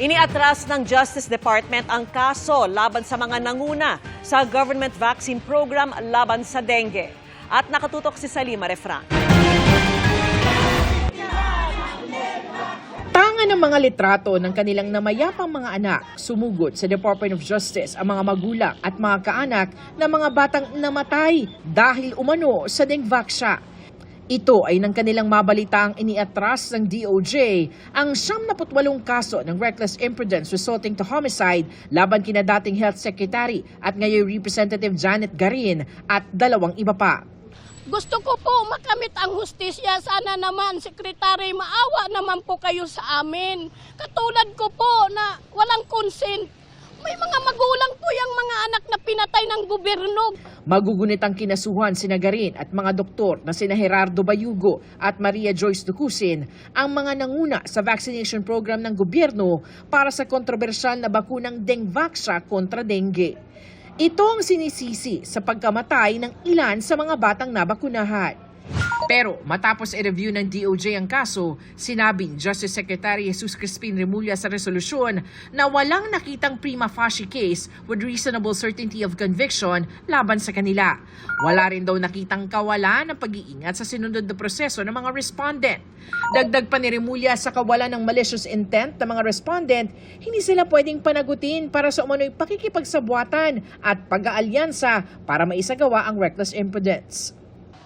Iniatras ng Justice Department ang kaso laban sa mga nanguna sa government vaccine program laban sa dengue. At nakatutok si Salima Refran. Tanga ng mga litrato ng kanilang namayapang mga anak, sumugod sa Department of Justice ang mga magulang at mga kaanak ng mga batang namatay dahil umano sa dengue. Ito ay ng kanilang mabalitaang iniatras ng DOJ ang 78 kaso ng reckless imprudence resulting to homicide laban kina dating Health Secretary at ngayon Representative Janet Garin at 2 iba pa. Gusto ko po makamit ang hustisya. Sana naman, Sekretary, maawa naman po kayo sa amin. Katulad ko po na walang consent. May mga magulang po yung mga anak na pinatay ng gobyerno. Magugunit ang kinasuhan sina Garin at mga doktor na sina Gerardo Bayugo at Maria Joyce Ducusin ang mga nanguna sa vaccination program ng gobyerno para sa kontrobersyal na bakunang Dengvaxia kontra dengue. Ito ang sinisisi sa pagkamatay ng ilan sa mga batang nabakunahan. Pero matapos i-review ng DOJ ang kaso, sinabing Justice Secretary Jesus Crispin Remulla sa resolusyon na walang nakitang prima facie case with reasonable certainty of conviction laban sa kanila. Wala rin daw nakitang kawalan ng pag-iingat sa sinunod na proseso ng mga respondent. Dagdag pa ni Remulla sa kawalan ng malicious intent ng mga respondent, hindi sila pwedeng panagutin para sa umano'y pakikipagsabuatan at pag-aalyansa para maisagawa ang reckless imprudence.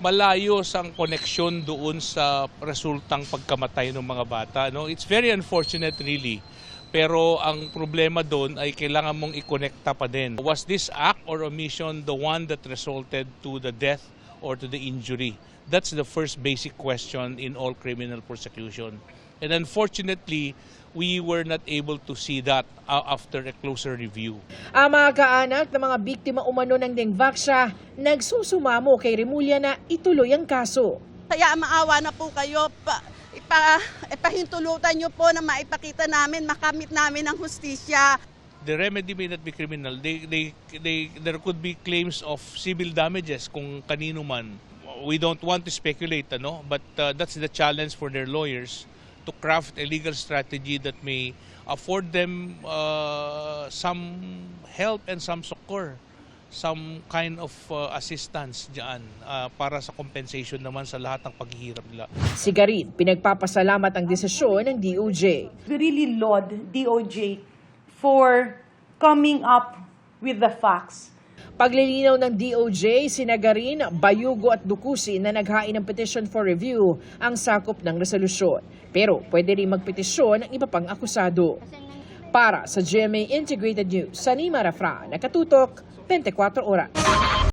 Malayos ang koneksyon doon sa resultang pagkamatay ng mga bata. No? It's very unfortunate really. Pero ang problema doon ay kailangan mong i-connecta pa din. Was this act or omission the one that resulted to the death or to the injury? That's the first basic question in all criminal prosecution. And unfortunately, we were not able to see that after a closer review. Ang mga kaanak ng mga biktima umano ng Dengvaxia nagsusumamo kay Remulla na ituloy ang kaso. Kaya maawa na po kayo, ipahintulutan nyo po na maipakita namin, makamit namin ang hustisya. The remedy may not be criminal. There could be claims of civil damages kung kanino man. We don't want to speculate, but that's the challenge for their lawyers to craft a legal strategy that may afford them some help and some succor, some kind of assistance dyan para sa compensation naman sa lahat ng paghihirap nila. Si Garin, pinagpapasalamat ang desisyon ng DOJ. We really laud DOJ for coming up with the facts. Paglilinaw ng DOJ, sina Garin, Bayugo at Ducusin na naghain ng petition for review ang sakop ng resolusyon. Pero pwede rin magpetisyon ang iba pang akusado. Para sa GMA Integrated News, Salima Refran, nakatutok 24 oras.